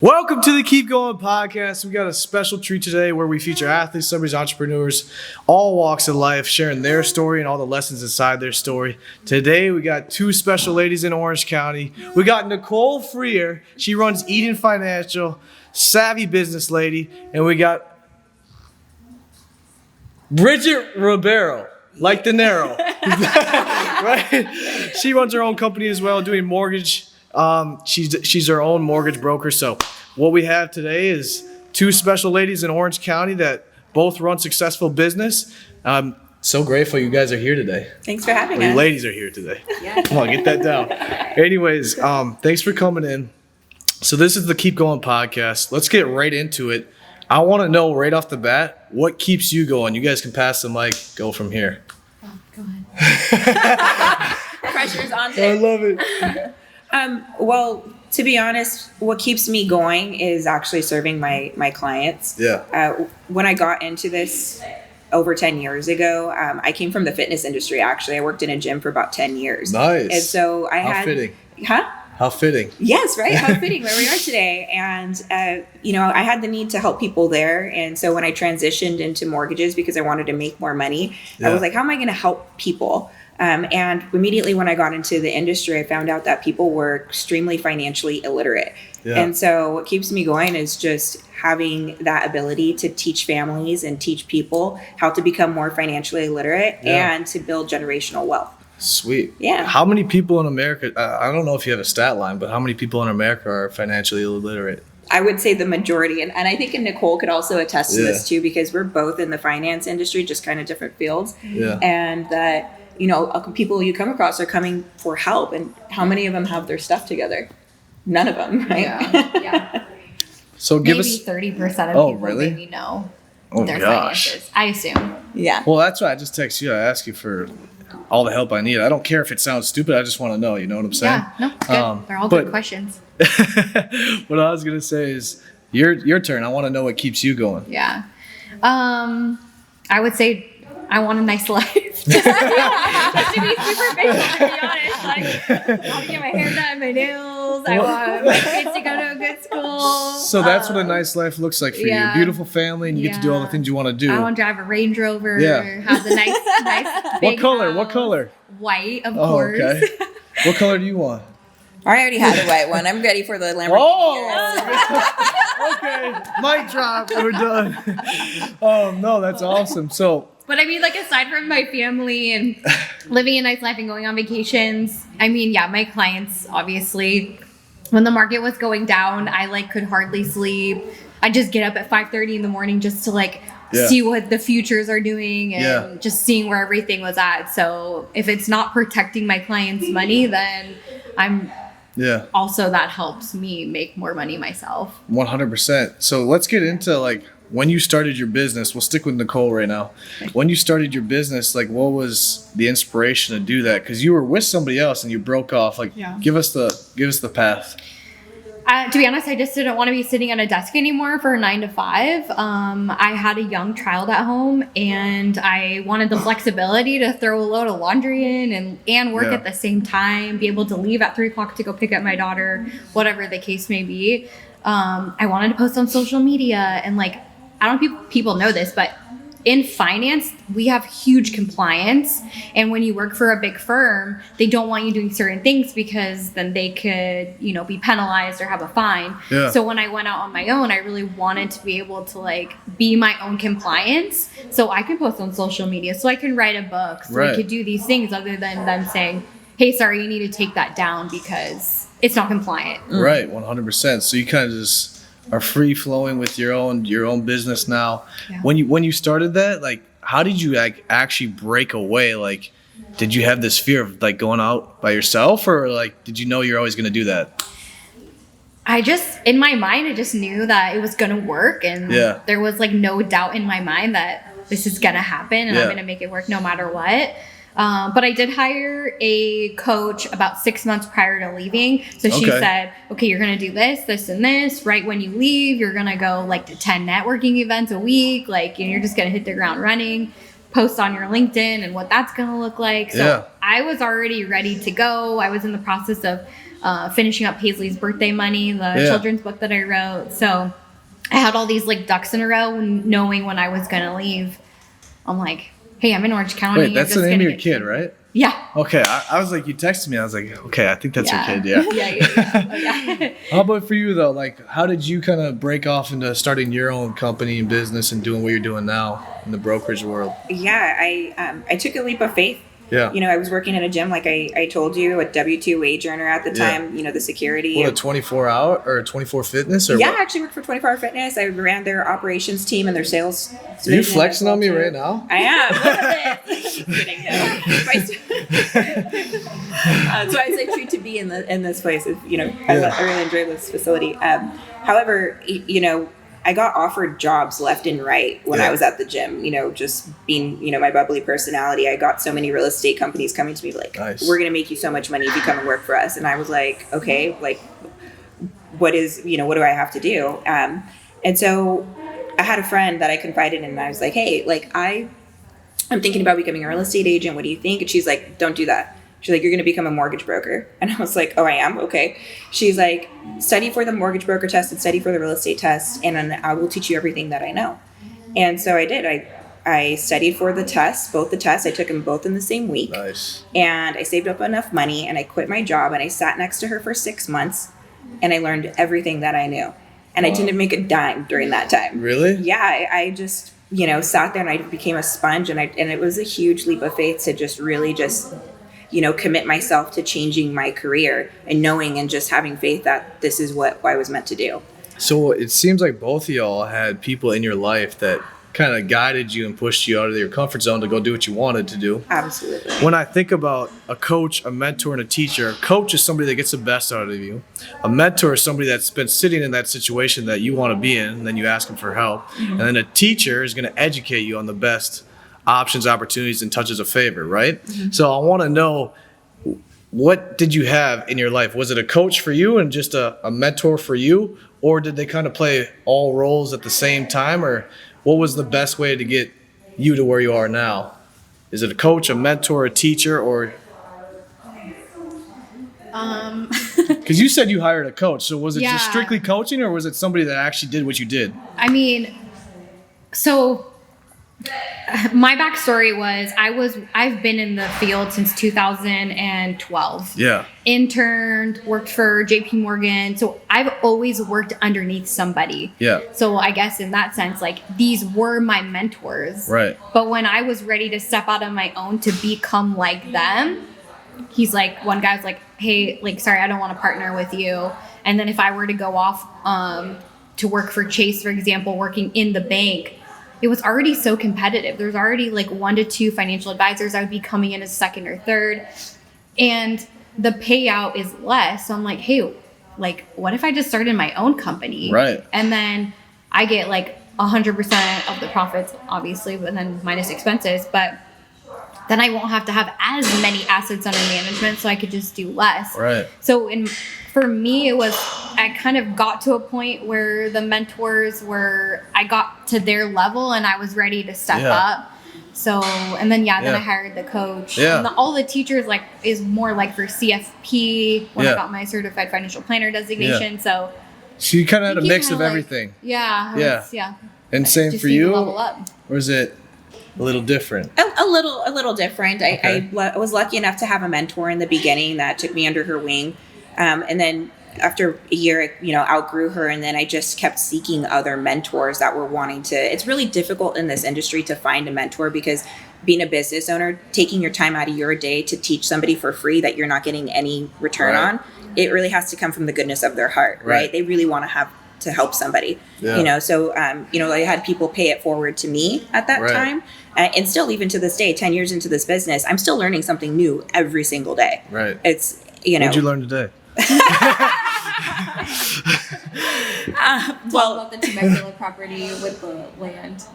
Welcome to the Keep Going podcast. We got a special treat today where we feature athletes, celebrities, entrepreneurs, all walks of life, sharing their story and all the lessons inside their story. Today, we got two special ladies in Orange County. We got Nycole Freer. She runs Eden Financial, savvy business lady. And we got Brigette Ribeiro, like De Niro. Right? She runs her own company as well, doing mortgage. She's her own mortgage broker. So what we have today is two special ladies in Orange County that both run successful business. I'm so grateful you guys are here today. Thanks for having us. You ladies are here today. Yeah. Come on, get that down. Anyways, thanks for coming in. So this is the Keep Going podcast. Let's get right into it. I want to know right off the bat, what keeps you going? You guys can pass the mic, go from here. Oh, go ahead. Pressure's on today. I love it. Well, to be honest, what keeps me going is actually serving my clients. Yeah. When I got into this over 10 years ago, I came from the fitness industry, actually. I worked in a gym for about 10 years. Nice. And so How fitting. Huh? How fitting. Yes, right? How fitting where we are today. And, I had the need to help people there. And so when I transitioned into mortgages because I wanted to make more money, I was like, how am I going to help people? And immediately when I got into the industry, I found out that people were extremely financially illiterate. Yeah. And so what keeps me going is just having that ability to teach families and teach people how to become more financially literate and to build generational wealth. Sweet. Yeah. How many people in America, I don't know if you have a stat line, but how many people in America are financially illiterate? I would say the majority. And I think Nycole could also attest to this too, because we're both in the finance industry, just kind of different fields. Yeah. And that, people you come across are coming for help. And how many of them have their stuff together? None of them, right? Yeah. So give maybe us 30% of people really? maybe know Oh their gosh. finances. I assume. Yeah. Well, that's why I just text you. I ask you for all the help I need. I don't care if it sounds stupid. I just want to know. You know what I'm saying? Yeah. No, it's good. They're all good questions. What I was gonna say is your turn. I want to know what keeps you going. Yeah. I would say I want a nice life. Just to be super basic, to be honest. I want to get my hair done, my nails. I want my kids to go to a good school. So that's what a nice life looks like for you. A beautiful family, and you get to do all the things you want to do. I want to drive a Range Rover. Yeah. Have a nice big house. What color? White, of course. Okay. What color do you want? I already had the white one. I'm ready for the Lamborghini. Oh! Okay. Mic drop. We're done. Oh, no, that's awesome. So... But I mean, aside from my family and living a nice life and going on vacations, my clients, obviously, when the market was going down, I could hardly sleep. I just get up at 5:30 in the morning just to see what the futures are doing and just seeing where everything was at. So if it's not protecting my clients' money, then I'm also that helps me make more money myself. 100%. So let's get into when you started your business. We'll stick with Nycole right now. When you started your business, what was the inspiration to do that? Because you were with somebody else and you broke off. Give us the path. To be honest, I just didn't want to be sitting at a desk anymore for 9 to 5. I had a young child at home, and I wanted the flexibility to throw a load of laundry in and work at the same time, be able to leave at 3 o'clock to go pick up my daughter, whatever the case may be. I wanted to post on social media, and I don't know if people know this, but in finance, we have huge compliance. And when you work for a big firm, they don't want you doing certain things because then they could, be penalized or have a fine. Yeah. So when I went out on my own, I really wanted to be able to be my own compliance so I can post on social media, so I can write a book, so I could do these things other than them saying, hey, sorry, you need to take that down because it's not compliant. Right. 100%. So you kind of just are free flowing with your own business now. Yeah. When you started that, how did you actually break away? Did you have this fear of going out by yourself, or did you know you're always going to do that? In my mind, I just knew that it was going to work, and there was no doubt in my mind that this is going to happen and I'm going to make it work no matter what. But I did hire a coach about 6 months prior to leaving. So she said, okay, you're going to do this, this, and this. Right when you leave, you're going to go to 10 networking events a week. You're just going to hit the ground running, post on your LinkedIn and what that's going to look like. So I was already ready to go. I was in the process of finishing up Paisley's birthday money, the children's book that I wrote. So I had all these like ducks in a row, knowing when I was going to leave. I'm like, hey, I'm in Orange County. Wait, that's the name of your kid, right? Yeah. Okay, I was like, you texted me. I was like, okay, I think that's your kid. Yeah. Oh, yeah. How about for you though? Like, how did you kind of break off into starting your own company and business and doing what you're doing now in the brokerage world? Yeah, I took a leap of faith. Yeah. I was working in a gym, like I told you, a W-2 wage earner at the time, the security. What, a 24-hour or 24 Fitness? Or yeah, what? I actually worked for 24 Hour Fitness. I ran their operations team and their sales. Are you flexing on me right now? I am. Just kidding. So I'd say treat to be in this place. I really enjoy this facility. However, I got offered jobs left and right when I was at the gym, just being, my bubbly personality. I got so many real estate companies coming to me like, nice. We're going to make you so much money if you come and work for us. And I was like, okay, like, what do I have to do? And so I had a friend that I confided in, and I was like, hey, like, I'm thinking about becoming a real estate agent. What do you think? And she's like, don't do that. She's like, you're going to become a mortgage broker. And I was like, oh, I am? Okay. She's like, study for the mortgage broker test and study for the real estate test, and then I will teach you everything that I know. And so I did. I studied for the tests, both the tests. I took them both in the same week. Nice. And I saved up enough money, and I quit my job, and I sat next to her for 6 months, and I learned everything that I knew. And I didn't make a dime during that time. Really? Yeah. I just, sat there, and I became a sponge, and it was a huge leap of faith to just really just commit myself to changing my career and knowing and just having faith that this is what I was meant to do. So it seems like both of y'all had people in your life that kind of guided you and pushed you out of your comfort zone to go do what you wanted to do. Absolutely. When I think about a coach, a mentor, and a teacher, a coach is somebody that gets the best out of you. A mentor is somebody that's been sitting in that situation that you want to be in, and then you ask them for help. Mm-hmm. And then a teacher is going to educate you on the best options, opportunities, and touches of favor, right? Mm-hmm. So I want to know, what did you have in your life? Was it a coach for you and just a mentor for you? Or did they kind of play all roles at the same time? Or what was the best way to get you to where you are now? Is it a coach, a mentor, a teacher, or? Because you said you hired a coach. So was it just strictly coaching, or was it somebody that actually did what you did? I mean, so my backstory was I've been in the field since 2012. Yeah. Interned, worked for JP Morgan. So I've always worked underneath somebody. Yeah. So I guess in that sense, like, these were my mentors. Right. But when I was ready to step out on my own to become like them, one guy was like, hey, like, sorry, I don't want to partner with you. And then if I were to go off to work for Chase, for example, working in the bank, it was already so competitive. There's already like 1 to 2 financial advisors. I would be coming in as second or third, and the payout is less. So I'm like, hey, like, what if I just started my own company? Right. And then I get like 100% of the profits, obviously, but then minus expenses. But then I won't have to have as many assets under management, so I could just do less. Right. So for me, I kind of got to a point where the mentors I got to their level and I was ready to step up. So, and then, then I hired the coach. Yeah. And all the teachers is more like for CFP when I got my certified financial planner designation. Yeah. So you kind of had a mix of everything. Yeah. And same for you? Level up. Or is it a little different? A little different. Okay. I was lucky enough to have a mentor in the beginning that took me under her wing. And then after a year, outgrew her. And then I just kept seeking other mentors that were wanting to. It's really difficult in this industry to find a mentor, because being a business owner, taking your time out of your day to teach somebody for free that you're not getting any return on, it really has to come from the goodness of their heart, right? They really want to help somebody, So, I had people pay it forward to me at that time. And still, even to this day, 10 years into this business, I'm still learning something new every single day. Right. It's, What'd you learn today? About the Temecula property with the land,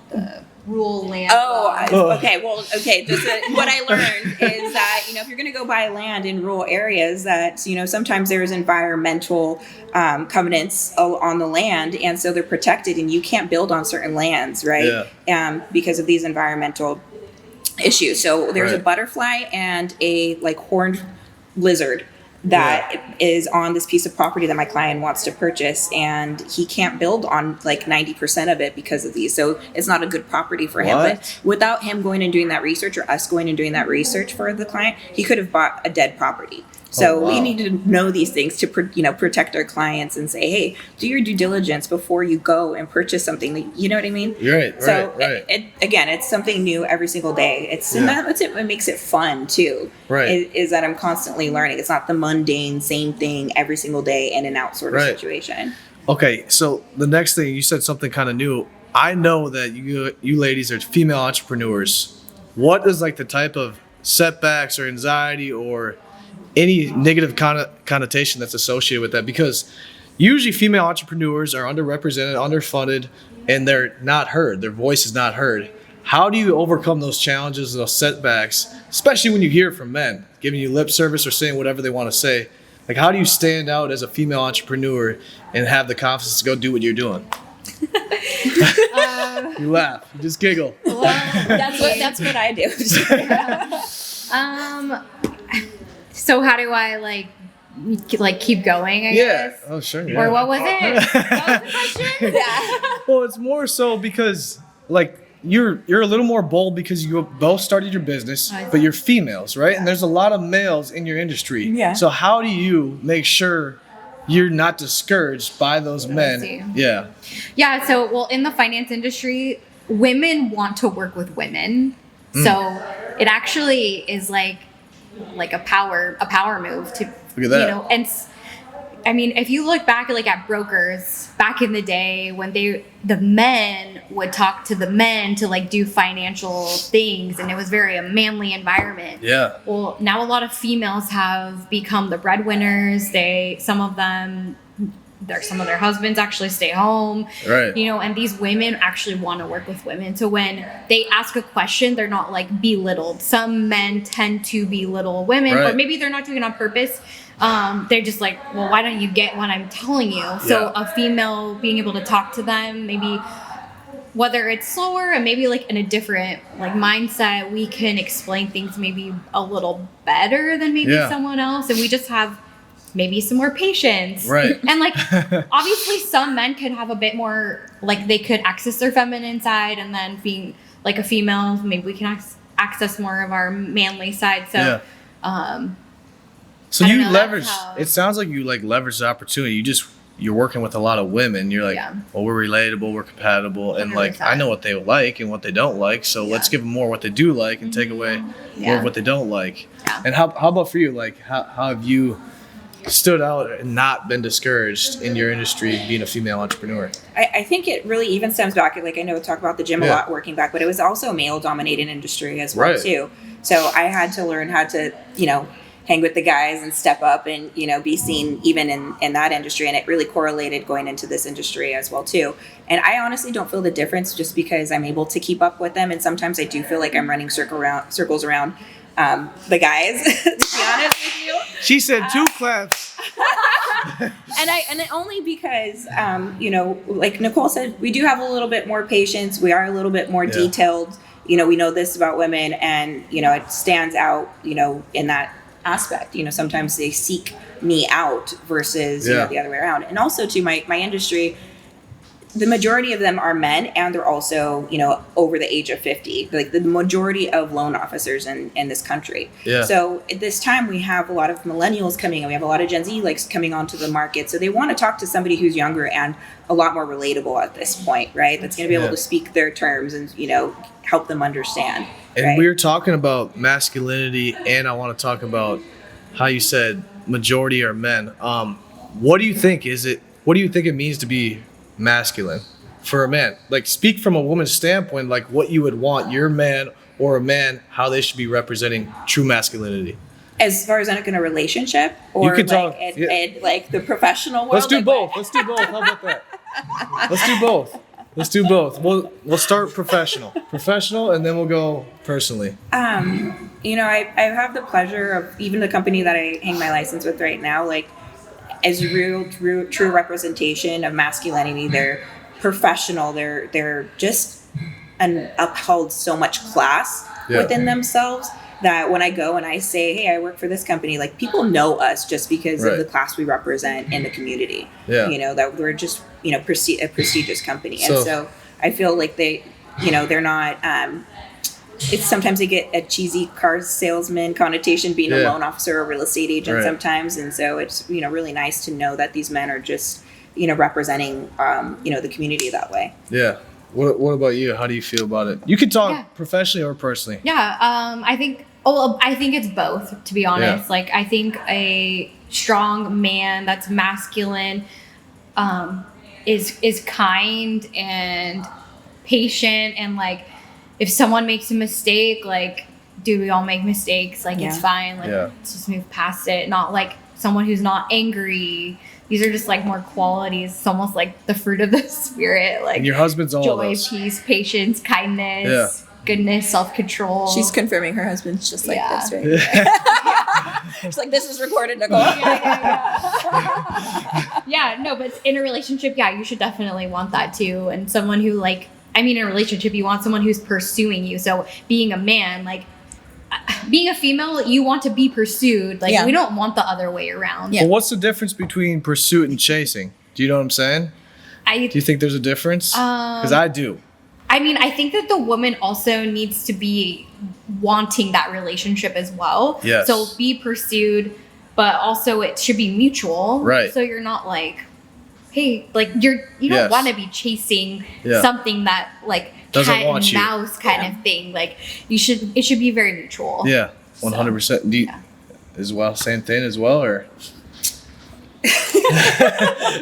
the rural land. Okay. Just what I learned is that, if you're going to go buy land in rural areas, that, sometimes there's environmental covenants on the land. And so they're protected and you can't build on certain lands, right? Because of these environmental issues. So there's a butterfly and a horned lizard that is on this piece of property that my client wants to purchase, and he can't build on like 90% of it because of these. So it's not a good property for him. But without him going and doing that research, or us going and doing that research for the client, he could have bought a dead property. So we need to know these things to protect our clients and say, hey, do your due diligence before you go and purchase something. You know what I mean? Right. So again, it's something new every single day. And that's it. What makes it fun too. Right. Is that I'm constantly learning. It's not the mundane same thing every single day in and out sort of situation. Okay. So the next thing, you said something kind of new. I know that you ladies are female entrepreneurs. What is like the type of setbacks or anxiety or any negative connotation that's associated with that? Because usually female entrepreneurs are underrepresented, underfunded, and they're not heard. Their voice is not heard. How do you overcome those challenges, those setbacks, especially when you hear it from men giving you lip service or saying whatever they want to say? Like, how do you stand out as a female entrepreneur and have the confidence to go do what you're doing? You laugh. You just giggle. Well, that's what I do. So how do I like keep going? I guess. Oh, sure. Yeah. Or what was it? What was the question? Well, it's more so because like you're a little more bold because you both started your business, but you're females, right? And there's a lot of males in your industry. Yeah. So how do you make sure you're not discouraged by those men? Yeah. Yeah. So, well, in the finance industry, women want to work with women. So it actually is like a power move to, look at that. And I mean, if you look back at brokers back in the day when the men would talk to the men to do financial things, and it was very a manly environment. Yeah. Well, now a lot of females have become the breadwinners. Some of their husbands actually stay home. Right. And these women actually want to work with women. So when they ask a question, they're not belittled. Some men tend to belittle women, but maybe they're not doing it on purpose. They're just like, well, why don't you get what I'm telling you? So a female being able to talk to them, maybe whether it's slower and maybe in a different mindset, we can explain things maybe a little better than maybe someone else. And we just have maybe some more patience. Right. And obviously some men could have a bit more, they could access their feminine side, and then being a female, maybe we can access more of our manly side. So, so you leverage, it sounds like you leverage the opportunity. You're working with a lot of women. You're well, we're relatable, we're compatible. And 100%. I know what they like and what they don't like. So let's give them more what they do like and take away more of what they don't like. Yeah. And how about for you? How have you stood out and not been discouraged in your industry being a female entrepreneur? I think it really even stems back, I know we talk about the gym a lot working back, but it was also a male dominated industry as well too. So I had to learn how to, hang with the guys and step up and, be seen even in that industry. And it really correlated going into this industry as well too. And I honestly don't feel the difference just because I'm able to keep up with them. And sometimes I do feel like I'm running circles around the guys, to be honest with you. She said 2 claps. and only because, like Nycole said, we do have a little bit more patience. We are a little bit more detailed. We know this about women, and, it stands out, in that aspect. Sometimes they seek me out versus, the other way around. And also to my industry, the majority of them are men, and they're also, over the age of 50, the majority of loan officers in this country. Yeah. So at this time, we have a lot of millennials coming, and we have a lot of Gen Z coming onto the market. So they want to talk to somebody who's younger and a lot more relatable at this point, right? That's going to be able to speak their terms and, help them understand. And we were talking about masculinity, and I want to talk about how you said majority are men. What do you think it means to be masculine for a man? Speak from a woman's standpoint, what you would want your man or a man, how they should be representing true masculinity. As far as in a relationship, or you can talk, the professional world. Let's do both. How about that? Let's do both. We'll start professional, and then we'll go personally. I have the pleasure of even the company that I hang my license with right now, as real, true representation of masculinity. They're professional. They're just upheld so much class within themselves that when I go and I say, hey, I work for this company, like people know us just because of the class we represent in the community. Yeah. You know, that we're just, you know, a prestigious company. And so I feel like they, you know, they're not, it's sometimes they get a cheesy car salesman connotation being a loan officer or real estate agent sometimes. And so it's, you know, really nice to know that these men are just, you know, representing, you know, the community that way. Yeah. What about you? How do you feel about it? You can talk professionally or personally. Yeah. I think it's both, to be honest. Like, I think a strong man that's masculine, is kind and patient, and like, if someone makes a mistake, like, dude, we all make mistakes. Like, it's fine. Like, let's just move past it. Not like someone who's not angry. These are just like more qualities. It's almost like the fruit of the spirit. Like, and your husband's all joy, those. peace, patience, kindness, goodness, self-control. She's confirming her husband's just like this, right? She's like, this is recorded, Nycole. Yeah, no, but in a relationship, you should definitely want that too. And someone who, like, in a relationship, you want someone who's pursuing you. So being a man, like, being a female, you want to be pursued. Like, we don't want the other way around. Well, what's the difference between pursuit and chasing? Do you know what I'm saying? Do you think there's a difference? Because I do. I think that the woman also needs to be wanting that relationship as well. Yes. So be pursued, but also it should be mutual. Right. So you're not like, hey, like, you don't want to be chasing something that, like, doesn't cat want and you. mouse kind of thing. Like, it should be very mutual. Yeah, 100%. Do you, as well, same thing as well, or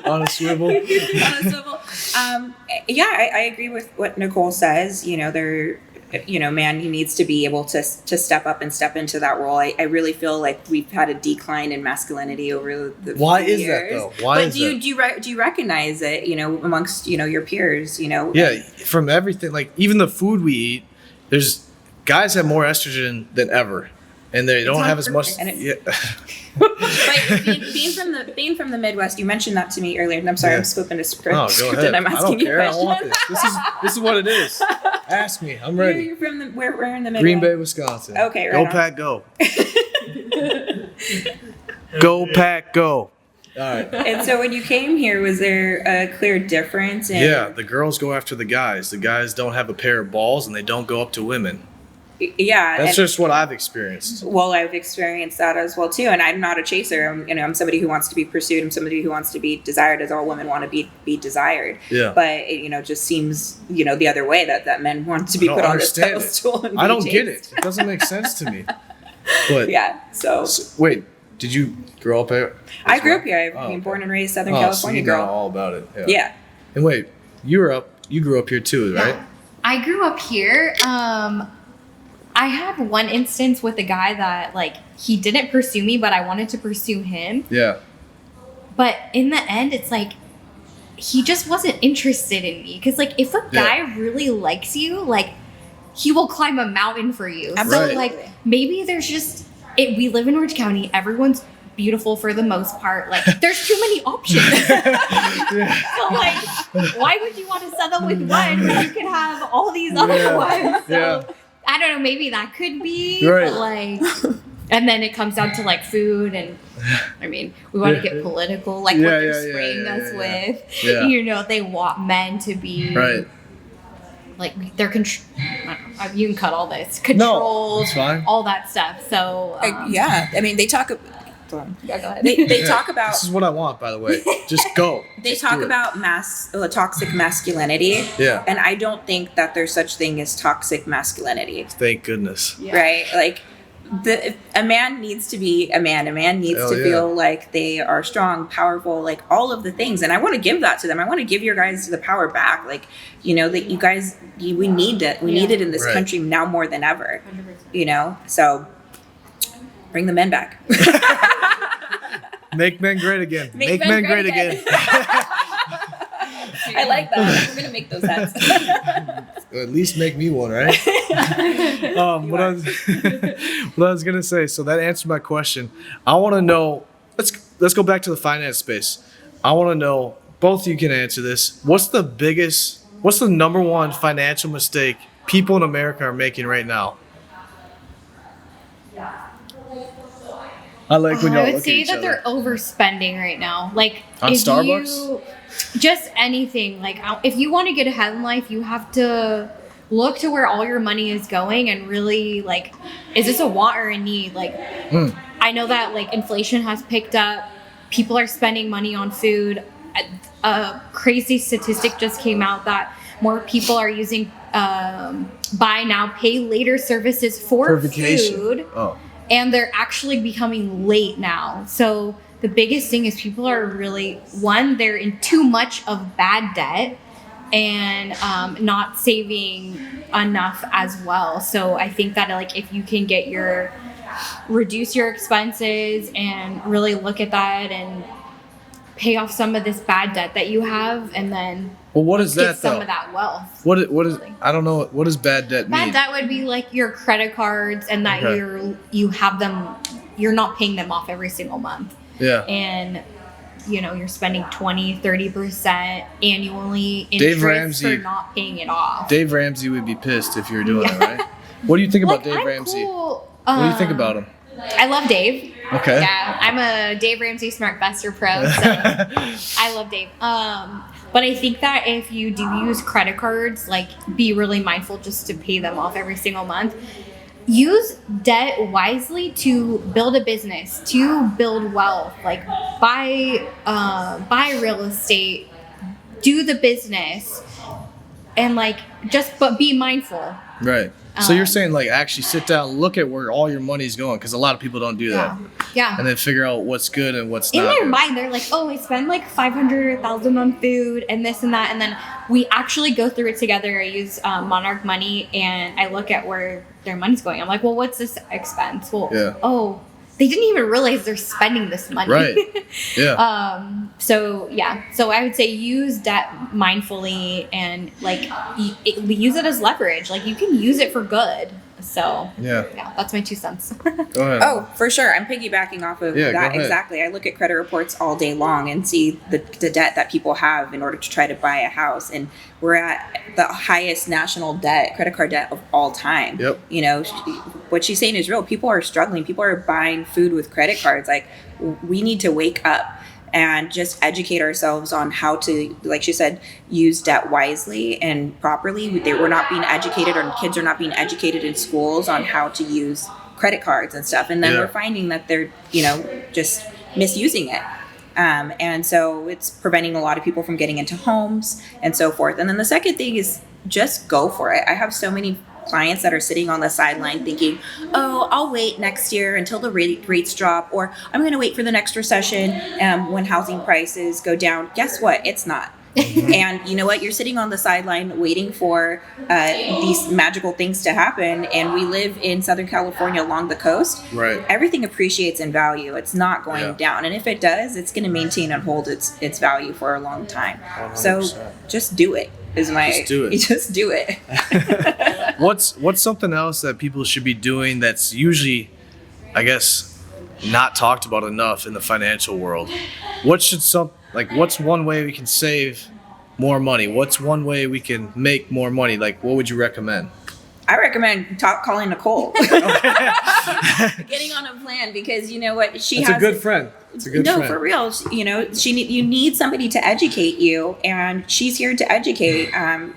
on a swivel? On a swivel. I agree with what Nycole says. You know, man, he needs to be able to step up and step into that role. I really feel like we've had a decline in masculinity over the Why few is years. that though? Why is that? Do you recognize it, you know, amongst, you know, your peers, you know? Yeah, from everything, like even the food we eat, there's guys have more estrogen than ever, and they don't have as much. But being from the Midwest, you mentioned that to me earlier, and I'm sorry, I'm flipping to script. Oh, go ahead. I'm asking I don't you care. I questions. want this. This is what it is. Ask me. I'm ready. You're from where in the Midwest? Green Bay, Wisconsin. Okay, right Go on. Pack, go. Go Pack, go. All right. And so when you came here, was there a clear difference? The girls go after the guys. The guys don't have a pair of balls, and they don't go up to women. Yeah, That's just what I've experienced. Well, I've experienced that as well too, and I'm not a chaser. I'm somebody who wants to be pursued. I'm somebody who wants to be desired, as all women want to be desired. Yeah. But it, just seems, the other way, that men want to be put on this pedestal. And I don't chased. get it. It doesn't make sense to me. But So wait, did you grow up here? I grew up here. I've born and raised Southern California so you girl. know all about it. Yeah. And wait, you grew up here too, right? I grew up here. I had one instance with a guy that, like, he didn't pursue me, but I wanted to pursue him. Yeah. But in the end, it's like, he just wasn't interested in me. Because, like, if a guy really likes you, like, he will climb a mountain for you. Absolutely. So, like, maybe there's just, we live in Orange County. Everyone's beautiful for the most part. Like, there's too many options. So, like, why would you want to settle with one when you could have all these other ones? So, I don't know, maybe that could be, but like, and then it comes down to like food, and we want to get political, like what they're spraying us with. Yeah. They want men to be like they're you can cut all this controlled, it's fine. all that stuff. So they talk. go ahead. They talk about. This is what I want, by the way. Just go. They talk about toxic masculinity. Yeah. And I don't think that there's such thing as toxic masculinity. Thank goodness. Yeah. Right? Like, a man needs to be a man. A man needs to feel like they are strong, powerful, like all of the things. And I want to give that to them. I want to give your guys the power back. Like, that you guys, we need it. We need it in this country now more than ever. 100%. So bring the men back. Make men great again. Make men great again. I like that. We're gonna make those hats. At least make me one, right? What I was gonna say. So that answered my question. I want to know. Let's go back to the finance space. I want to know. Both of you can answer this. What's the number one financial mistake people in America are making right now? I like when y'all I look would at say each that other. they're overspending right now. Like On if Starbucks? just anything. Like if you want to get ahead in life, you have to look to where all your money is going and really like, is this a want or a need? Like I know that like inflation has picked up. People are spending money on food. A crazy statistic just came out that more people are using buy now, pay later services for vacation. food. Oh. And they're actually becoming late now. So the biggest thing is people are really, one, they're in too much of bad debt and not saving enough as well. So I think that like if you can reduce your expenses and really look at that and pay off some of this bad debt that you have, and then Well, what is get that some though? of that wealth. What is? I don't know. What does bad debt mean? Bad debt would be like your credit cards, and that Okay. you have them. You're not paying them off every single month, Yeah. and you're spending 20-30% annually Dave interest Ramsey- for not paying it off. Dave Ramsey would be pissed if you were doing it, right? What do you think about Like, Dave I'm Ramsey? cool. What do you think about him? I love Dave. Okay. Yeah, I'm a Dave Ramsey Smartbuster pro, so I love Dave. But I think that if you do use credit cards, like be really mindful just to pay them off every single month. Use debt wisely to build a business, to build wealth. Like buy real estate, do the business, and but be mindful. Right. So you're saying like actually sit down, look at where all your money's going, because a lot of people don't do that, Yeah. and then figure out what's good and what's In not. their good. mind, they're like, oh, I spend like $500,000 on food and this and that. And then we actually go through it together. I use Monarch Money and I look at where their money's going. I'm like, well, what's this expense? Well, Yeah. they didn't even realize they're spending this money. Right. Yeah. So I would say use debt mindfully and use it as leverage. Like you can use it for good. So Yeah. that's my 2 cents. Go ahead. Oh, for sure. I'm piggybacking off of Yeah, go that ahead. exactly. I look at credit reports all day long and see the debt that people have in order to try to buy a house. And we're at the highest national debt, credit card debt of all time. Yep. What she's saying is real. People are struggling. People are buying food with credit cards. Like, we need to wake up and just educate ourselves on how to, like she said, use debt wisely and properly. We're not being educated, or kids are not being educated in schools on how to use credit cards and stuff. And then we're finding that they're, just misusing it. And so it's preventing a lot of people from getting into homes and so forth. And then the second thing is just go for it. I have so many clients that are sitting on the sideline thinking, oh, I'll wait next year until the rates drop, or I'm going to wait for the next recession when housing prices go down. Guess what? It's not. And you know what? You're sitting on the sideline waiting for these magical things to happen. And we live in Southern California along the coast. Right. Everything appreciates in value. It's not going down. And if it does, it's going to maintain and hold its value for a long time. 100%. So just do it. Just do it. Just do it. What's something else that people should be doing that's usually, I guess, not talked about enough in the financial world? What's one way we can save more money? What's one way we can make more money? Like, what would you recommend? I recommend calling Nycole. Getting on a plan, because you know what? It's a good friend. It's a good friend. No, for real. You need somebody to educate you, and she's here to educate. And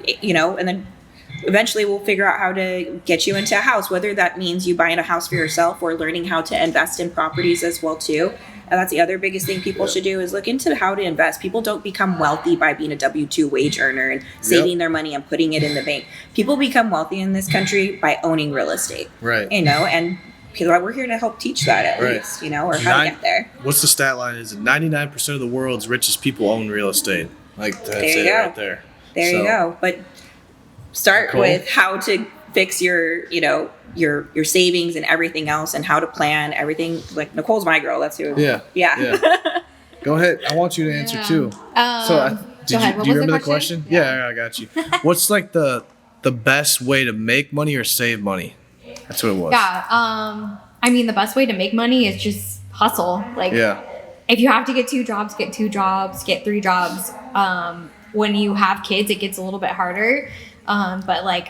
then eventually we'll figure out how to get you into a house, whether that means you buying a house for yourself or learning how to invest in properties as well too. And that's the other biggest thing people should do, is look into how to invest. People don't become wealthy by being a W-2 wage earner and saving their money and putting it in the bank. People become wealthy in this country by owning real estate. Right. And we're here to help teach that at least, or how to get there. What's the stat line? Is it 99% of the world's richest people own real estate? Like, that's There you it go. right there. There you go. But start Cool. with how to fix your savings and everything else, and how to plan everything. Like, Nycole's my girl. That's who. Yeah. Go ahead. I want you to answer too. Go ahead. Do What you was remember the the question? Yeah, I got you. What's like the best way to make money or save money? That's what it was. Yeah. The best way to make money is just hustle. If you have to get 2 jobs, get 2 jobs, get 3 jobs. When you have kids, it gets a little bit harder. But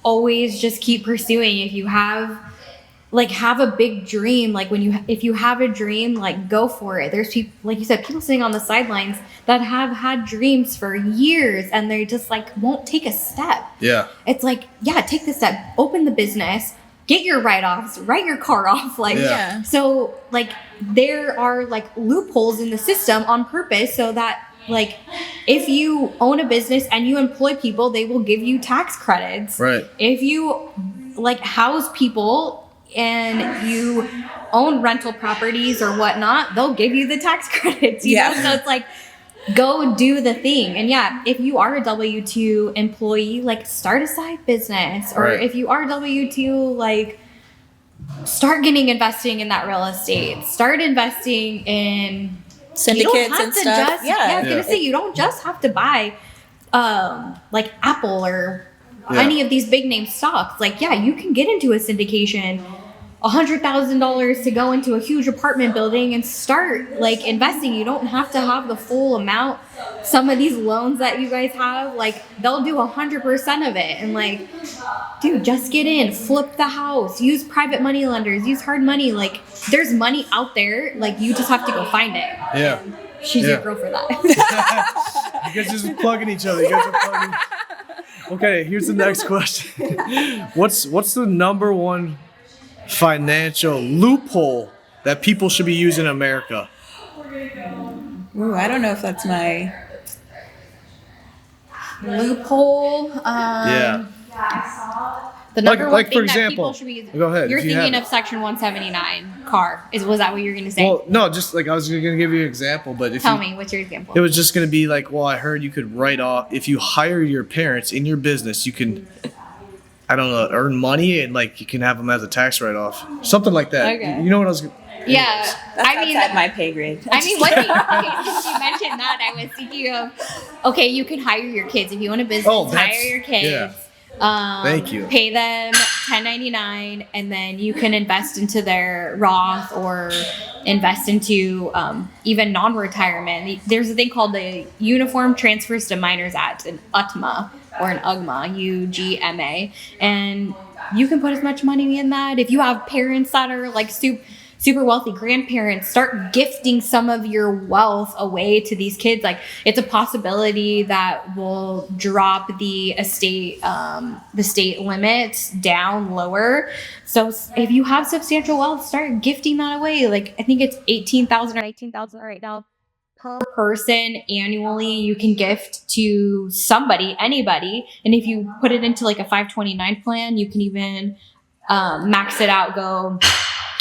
always just keep pursuing. If you have like have a big dream. Like if you have a dream, like go for it. There's people, like you said, people sitting on the sidelines that have had dreams for years and they just like won't take a step. Yeah. It's like, yeah, take the step, open the business, get your write-offs, write your car off. Like, Yeah. So like there are like loopholes in the system on purpose so that like if you own a business and you employ people, they will give you tax credits. Right. If you like house people and you own rental properties or whatnot, they'll give you the tax credits, you know? So it's like, go do the thing. And yeah, if you are a W-2 employee, like start a side business. Or Right. if you are W-2, like start investing in that real estate. Start investing in Syndicates and stuff. I was gonna say, you don't just have to buy like Apple or any of these big name stocks. Like, yeah, you can get into a syndication, $100,000 to go into a huge apartment building and start like investing. You don't have to have the full amount. Some of these loans that you guys have, like they'll do 100% of it. And like, dude, just get in, flip the house, use private money lenders, use hard money. Like there's money out there. Like you just have to go find it. Yeah. She's your girl for that. You guys just plugging each other. You guys are plugging. Okay, here's the next question. What's the number one financial loophole that people should be using in America? Ooh, I don't know if that's my Loophole. The number one for thing that example, people should be using. go ahead, You're if you thinking have of Section 179 car. Was that what you were going to say? Well, no, just like I was going to give you an example, but if Tell me, what's your example? it was just going to be like, well, I heard you could write off if you hire your parents in your business, you can, I don't know, earn money and like you can have them as a tax write-off, something like that. Okay. You know what I was? Yeah, that's I mean, outside my pay grade. I mean, one thing. Okay, since you mentioned that, I was thinking of, okay, you can hire your kids if you own a business. Hire your kids. Yeah. Thank you. Pay them $10.99, and then you can invest into their Roth or invest into even non-retirement. There's a thing called the Uniform Transfers to Minors Act, an UTMA or an UGMA, UGMA, and you can put as much money in that. If you have parents that are like super wealthy, grandparents, start gifting some of your wealth away to these kids. Like it's a possibility that will drop the state limits down lower. So if you have substantial wealth, start gifting that away. Like I think it's $18,000 or $19,000 right now per person annually. You can gift to anybody. And if you put it into like a 529 plan, you can even max it out.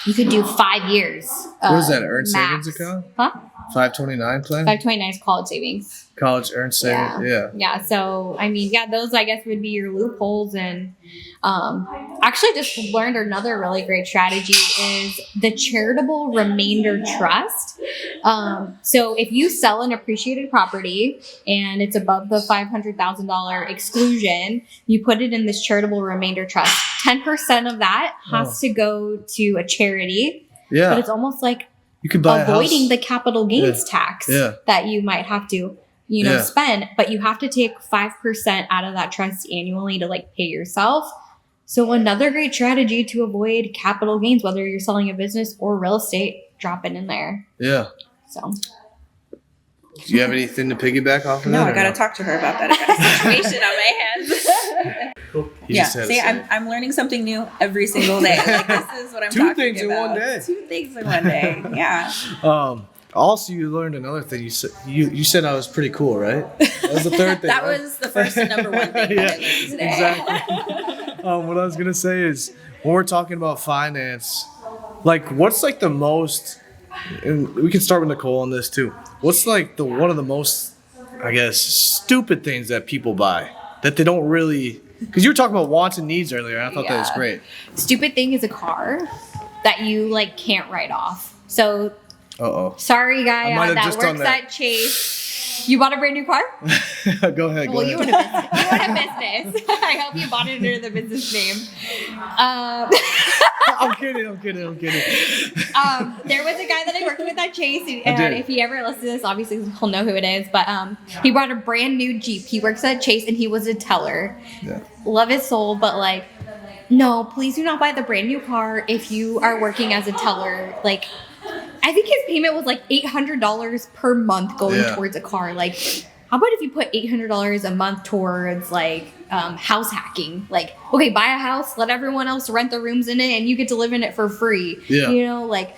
You could do 5 years. What is that? Earned max. savings account? Huh? 529 plan? 529 is college savings. College earned savings. Yeah. Yeah. So, I mean, yeah, those I guess would be your loopholes. And actually just learned another really great strategy is the charitable remainder trust. So if you sell an appreciated property and it's above the $500,000 exclusion, you put it in this charitable remainder trust. 10% of that has to go to a charity. Yeah. But it's almost like You could buy avoiding a house. the capital gains tax that you might have to, spend, but you have to take 5% out of that trust annually to like pay yourself. So another great strategy to avoid capital gains, whether you're selling a business or real estate, drop it in there. Yeah. So. Do you have anything to piggyback off of No, that? I got to talk to her about that. I got a situation on my hands. Cool. See, I'm learning something new every single day. Like this is what I'm Two talking things in about. one day. 2 things in one day. Yeah. Also, you learned another thing. You said I was pretty cool, right? That was the third thing. That right? was the first and number one thing that I learned today. Exactly. What I was gonna say is when we're talking about finance, like what's like the most, and we can start with Nycole on this too. What's like one of the most, I guess, stupid things that people buy that they don't really? Because you were talking about wants and needs earlier, and I thought that was great. Stupid thing is a car that you like can't write off. So sorry, guy that works at Chase. You bought a brand new car? Go ahead. Well, you own a business. I hope you bought it under the business name. I'm kidding. There was a guy that I worked with at Chase, and if he ever listens to this, obviously he'll know who it is. But he bought a brand new Jeep. He works at Chase, and he was a teller. Yeah. Love his soul, but like no, please do not buy the brand new car if you are working as a teller. Like, I think his payment was like $800 per month going towards a car. Like, how about if you put $800 a month towards like house hacking? Like, okay, buy a house, let everyone else rent the rooms in it, and you get to live in it for free. Yeah. You know, like,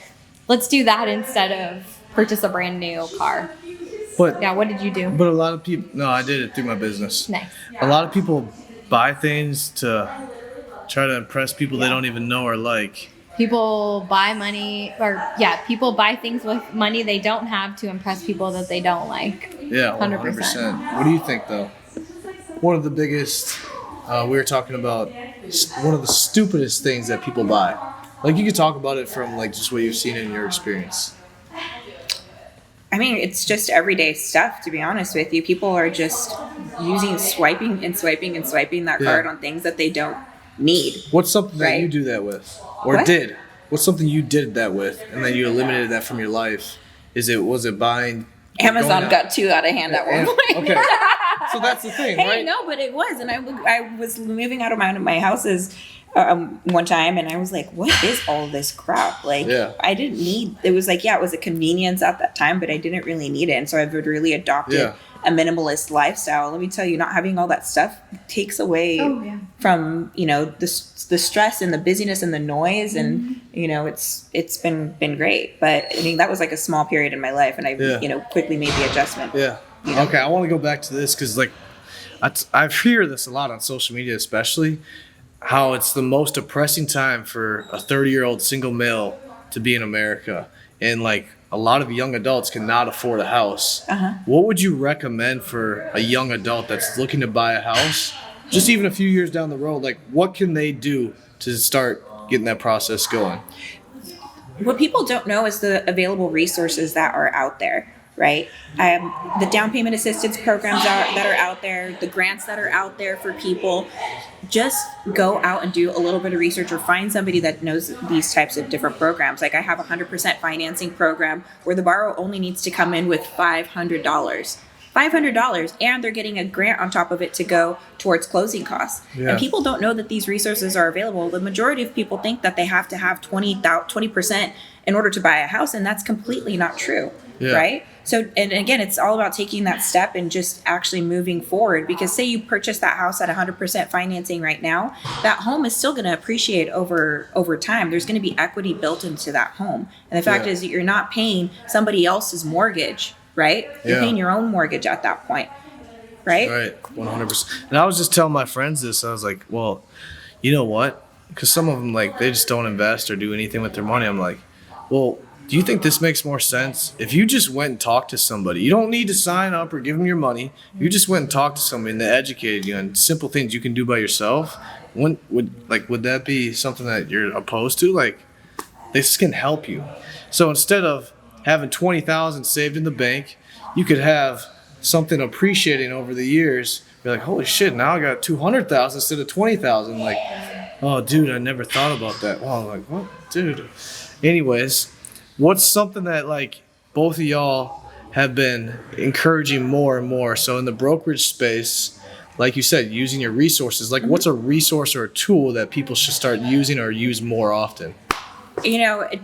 let's do that instead of purchase a brand new car. But yeah, what did you do? But a lot of people, no, I did it through my business. Nice. A lot of people buy things to try to impress people they don't even know or like. People buy people buy things with money they don't have to impress people that they don't like. Yeah, 100%. What do you think, though? One of the biggest, we were talking about one of the stupidest things that people buy. Like, you could talk about it from, like, just what you've seen in your experience. I mean, it's just everyday stuff, to be honest with you. People are just swiping that card on things that they don't need. What's something that you do that with? Or What? did? What's something you did that with and then you eliminated that from your life? Was it buying? Amazon got too out of hand at one point. Okay. So that's the thing, right? No, but it was. And I was moving out of my houses one time, and I was like, what is all this crap? Like, I didn't need, it was like, it was a convenience at that time, but I didn't really need it. And so I've really adopted a minimalist lifestyle. Let me tell you, not having all that stuff takes away from, the stress and the busyness and the noise. And, it's been great. But I mean, that was like a small period in my life, and I, quickly made the adjustment. Yeah. Okay. I want to go back to this because, like, I hear this a lot on social media, especially how it's the most depressing time for a 30-year-old single male to be in America. And, like, a lot of young adults cannot afford a house. What would you recommend for a young adult that's looking to buy a house, just even a few years down the road? Like, what can they do to start getting that process going? What people don't know is the available resources that are out there. Right? The down payment assistance programs that are out there, the grants that are out there for people. Just go out and do a little bit of research or find somebody that knows these types of different programs. Like, I have a 100% financing program where the borrower only needs to come in with $500. And they're getting a grant on top of it to go towards closing costs. And people don't know that these resources are available. The majority of people think that they have to have 20% in order to buy a house, and that's completely not true. Right? So, and again, it's all about taking that step and just actually moving forward, because say you purchase that house at 100% financing right now, that home is still going to appreciate over time. There's going to be equity built into that home. And the fact is that you're not paying somebody else's mortgage, right? You're paying your own mortgage at that point. Right? Right. 100%. And I was just telling my friends this. I was like, well, you know what? Because some of them, like, they just don't invest or do anything with their money. I'm like, well, do you think this makes more sense? If you just went and talked to somebody, you don't need to sign up or give them your money. You just went and talked to somebody and they educated you on simple things you can do by yourself. Would that be something that you're opposed to? Like, this can help you. So instead of having $20,000 saved in the bank, you could have something appreciating over the years. You're like, holy shit, now I got $200,000 instead of $20,000. Like, oh, dude, I never thought about that. Well, I'm like, what, dude? Anyways. What's something that, like, both of y'all have been encouraging more and more? So in the brokerage space, like you said, using your resources, like, what's a resource or a tool that people should start using or use more often?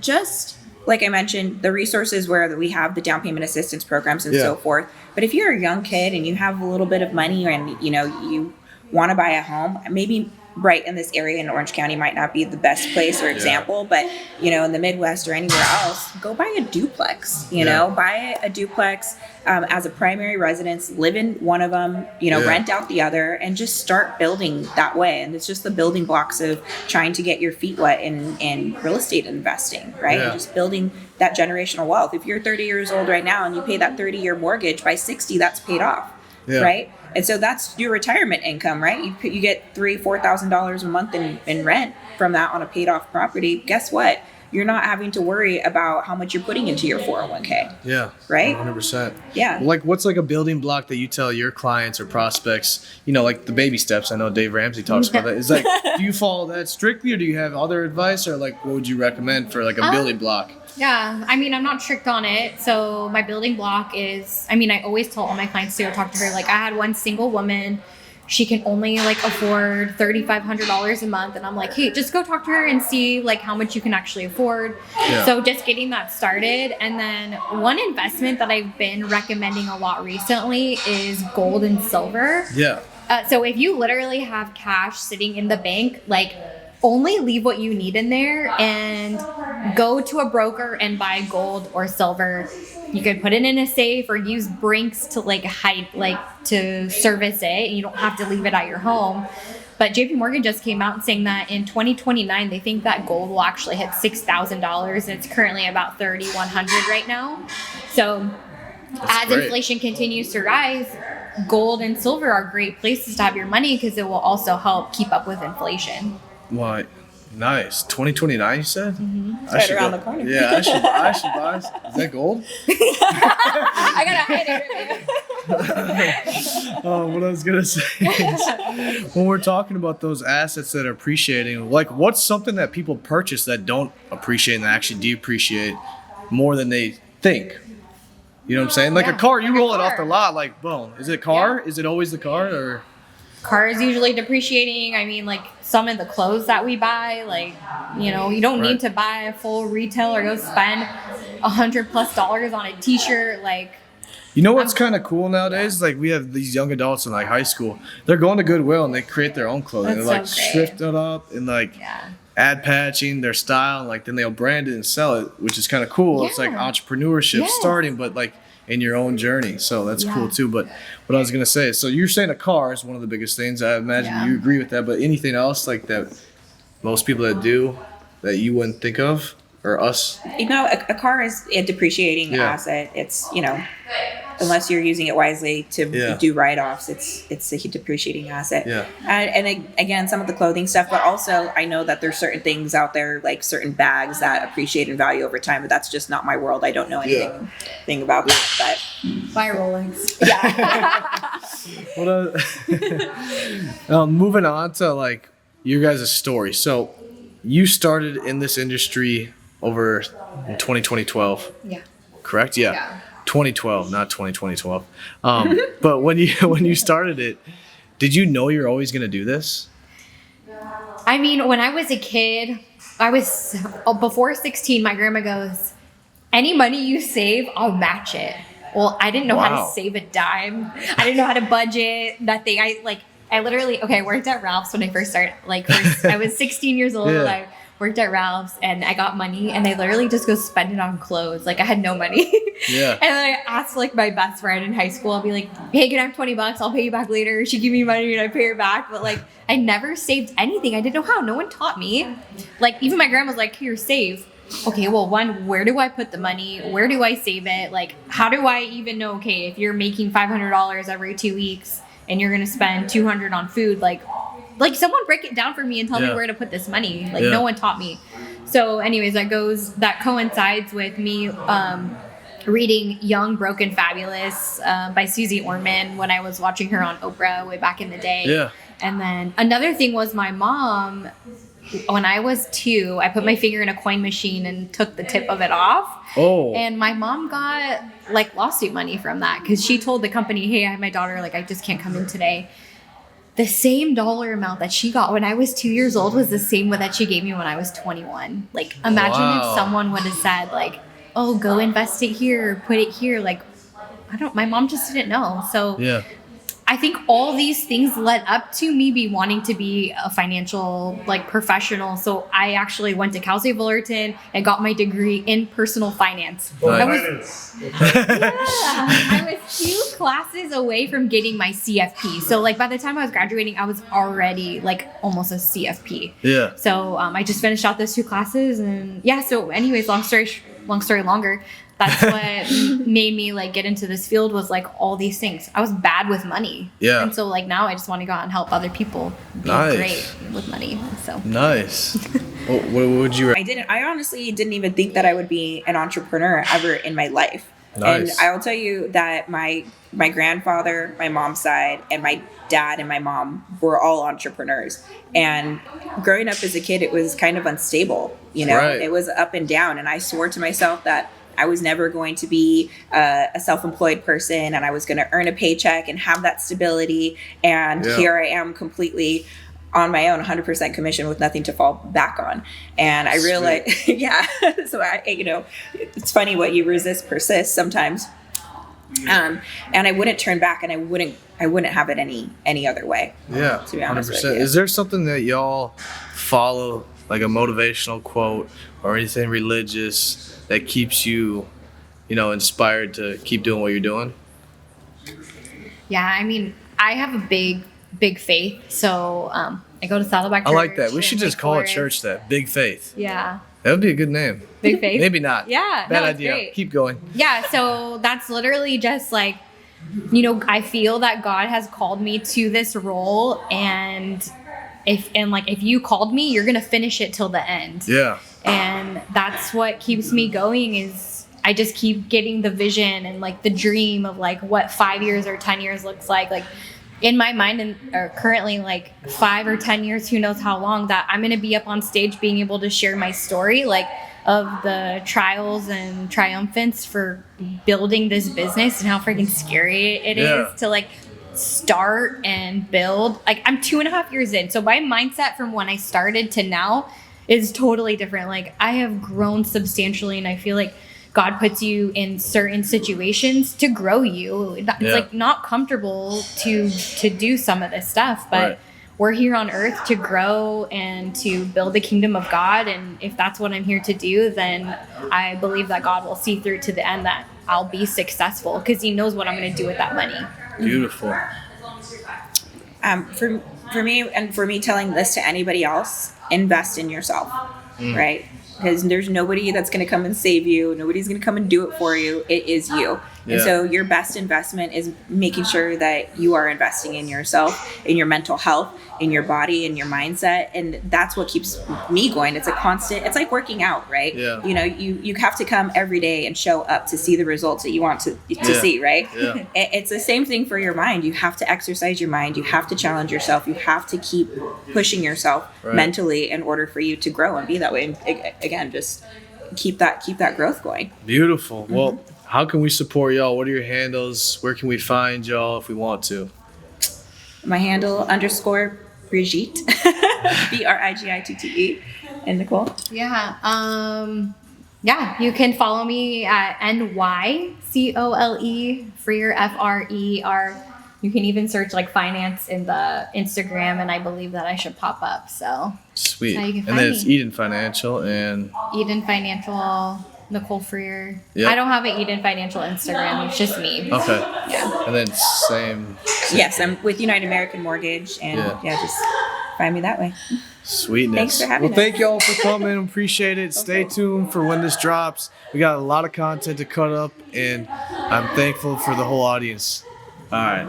Just like I mentioned, the resources where we have the down payment assistance programs and so forth. But if you're a young kid and you have a little bit of money and, you want to buy a home, maybe right in this area in Orange County might not be the best place or example, but in the Midwest or anywhere else, go buy a duplex. Buy a duplex as a primary residence, live in one of them, rent out the other, and just start building that way. And it's just the building blocks of trying to get your feet wet in real estate investing, right? And just building that generational wealth. If you're 30 years old right now and you pay that 30-year mortgage, by 60, that's paid off, right? And so that's your retirement income, right? You get $3,000-$4,000 a month in rent from that on a paid off property. Guess what? You're not having to worry about how much you're putting into your 401k. Yeah. Right? 100%. Yeah. Like, what's like a building block that you tell your clients or prospects, like the baby steps? I know Dave Ramsey talks about that. Is like, do you follow that strictly, or do you have other advice, or like, what would you recommend for like a building block? Yeah, I mean, I'm not strict on it. So my building block is, I always tell all my clients to go talk to her. Like, I had one single woman she can only like afford $3,500 a month. And I'm like, hey, just go talk to her and see like how much you can actually afford. Yeah. So just getting that started. And then one investment that I've been recommending a lot recently is gold and silver. Yeah. So if you literally have cash sitting in the bank, like only leave what you need in there and go to a broker and buy gold or silver. You could put it in a safe or use Brinks to like hide, like to service it. And you don't have to leave it at your home. But JP Morgan just came out saying that in 2029, they think that gold will actually hit $6,000. And it's currently about $3,100 right now. So as inflation continues to rise, gold and silver are great places to have your money because it will also help keep up with inflation. Why? Nice. 2029, you said? Mm-hmm. Right around the corner. Yeah, I should buy. Is that gold? I gotta hide it. What I was gonna say is, when we're talking about those assets that are appreciating, like what's something that people purchase that don't appreciate and actually depreciate more than they think? You know what I'm saying? Like a car, you roll it off the lot, like boom. Is it a car? Yeah. Is it always the car or? Car is usually depreciating. I mean, like some of the clothes that we buy, like, you know, you don't need to buy a full retail or go spend $100+ on a t-shirt. Like, you know what's kind of cool nowadays? Like we have these young adults in like high school. They're going to Goodwill and they create their own clothing. They're like shrift it up and like add patching their style and like then they'll brand it and sell it, which is kind of cool. Yeah. It's like entrepreneurship starting, but like in your own journey. So that's cool too. But what I was gonna say, so you're saying a car is one of the biggest things. I imagine you agree with that. But anything else like that most people that do that you wouldn't think of or us? You know, a car is a depreciating asset. It's, you know, unless you're using it wisely to do write-offs, it's a depreciating asset. Yeah. And again, some of the clothing stuff, but also I know that there's certain things out there, like certain bags that appreciate in value over time, but that's just not my world. I don't know anything about that. But buy Rolex. Yeah. Moving on to like your guys' story. So you started in this industry over in 2012. Yeah. Correct? Yeah. 2012, not 2012. But when you started it, did you know you're always going to do this? I mean, when I was a kid, before 16, my grandma goes, any money you save, I'll match it. Well, I didn't know how to save a dime. I didn't know how to budget, nothing. I literally, I worked at Ralph's when I first started. I was 16 years old. Yeah. I worked at Ralph's and I got money and I literally just go spend it on clothes. Like I had no money. Yeah. And then I asked like my best friend in high school, I'll be like, hey, can I have $20? I'll pay you back later. She'd give me money and I pay her back. But like, I never saved anything. I didn't know how. No one taught me. Like even my grandma's like, here, save. Okay, well, one, where do I put the money? Where do I save it? Like, how do I even know, okay, if you're making $500 every 2 weeks and you're going to spend $200 on food, like someone break it down for me and tell me where to put this money. Like no one taught me. So anyways, that coincides with me reading Young, Broken, Fabulous by Susie Orman when I was watching her on Oprah way back in the day. Yeah. And then another thing was my mom, when I was 2, I put my finger in a coin machine and took the tip of it off. Oh. And my mom got like lawsuit money from that because she told the company, hey, I have my daughter, like I just can't come in today. The same dollar amount that she got when I was 2 years old was the same one that she gave me when I was 21. Like imagine if someone would have said like, oh, go invest it here, put it here. Like, my mom just didn't know. So I think all these things led up to me wanting to be a financial like professional. So I actually went to Cal State Fullerton and got my degree in personal finance. I was 2 classes away from getting my CFP. So like by the time I was graduating, I was already like almost a CFP. Yeah. So I just finished out those 2 classes and so anyways, long story longer. That's what made me like get into this field was like all these things. I was bad with money. Yeah. And so like now I just want to go out and help other people be great with money. So nice. What would you? I honestly didn't even think that I would be an entrepreneur ever in my life. Nice. And I'll tell you that my grandfather, my mom's side, and my dad and my mom were all entrepreneurs. And growing up as a kid, it was kind of unstable. You know, It was up and down. And I swore to myself that I was never going to be a self-employed person, and I was going to earn a paycheck and have that stability. And here I am completely on my own, 100% commission with nothing to fall back on. And I realized, so it's funny what you resist persists sometimes. And I wouldn't turn back, and I wouldn't have it any other way. Yeah, to be honest 100%. with you. Is there something that y'all follow, like a motivational quote or anything religious that keeps you, inspired to keep doing what you're doing? Yeah, I mean, I have a big faith, so I go to Saddleback Church. I like that. We should in just Lake call a Forest. church that. Big Faith. Yeah. That would be a good name. Big Faith? Maybe not. Yeah. Bad no, it's idea. great. Keep going. Yeah, so that's literally just like, I feel that God has called me to this role, and if you called me, you're gonna finish it till the end. Yeah. And that's what keeps me going, is I just keep getting the vision and like the dream of like what 5 years or 10 years looks like. Like in my mind, or currently like 5 or 10 years, who knows how long, that I'm gonna be up on stage being able to share my story, like of the trials and triumphants for building this business and how freaking scary it is to like start and build. Like I'm 2.5 years in, so my mindset from when I started to now is totally different. Like I have grown substantially, and I feel like God puts you in certain situations to grow you. It's like not comfortable to do some of this stuff, but we're here on earth to grow and to build the kingdom of God. And if that's what I'm here to do, then I believe that God will see through to the end, that I'll be successful, because he knows what I'm going to do with that money. Beautiful. For me, and for me telling this to anybody else, invest in yourself, right? Because there's nobody that's going to come and save you. Nobody's going to come and do it for you. It is you. And so your best investment is making sure that you are investing in yourself, in your mental health, in your body, in your mindset. And that's what keeps me going. It's a constant, it's like working out, right? Yeah. You have to come every day and show up to see the results that you want to see, right? Yeah. It's the same thing for your mind. You have to exercise your mind. You have to challenge yourself. You have to keep pushing yourself mentally in order for you to grow and be that way. And again, just keep that growth going. Beautiful. Well, how can we support y'all? What are your handles? Where can we find y'all if we want to? My handle _Brigitte, BRIGITTE, and Nycole. Yeah. You can follow me at NYCOLE Freer FRER. You can even search like finance in the Instagram, and I believe that I should pop up. So sweet. that's how you can And find then it's me. Eden Financial and Eden Financial, Nycole Freer. Yep. I don't have an Eden Financial Instagram. It's just me. Okay. Yeah. And then same. Yes, I'm with United American Mortgage, and just find me that way. Sweetness. Thanks for having us. Thank y'all for coming. Appreciate it. Stay tuned for when this drops. We got a lot of content to cut up, and I'm thankful for the whole audience. All right.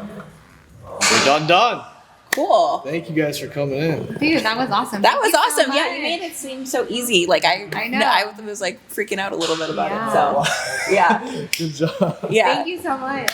We're done. Cool. Thank you guys for coming in. Dude, that was awesome. That was Thank you so awesome. Yeah, much. you made it seem so easy. Like I know. I was like freaking out a little bit about Yeah. it. So yeah. Good job. Yeah. Thank you so much.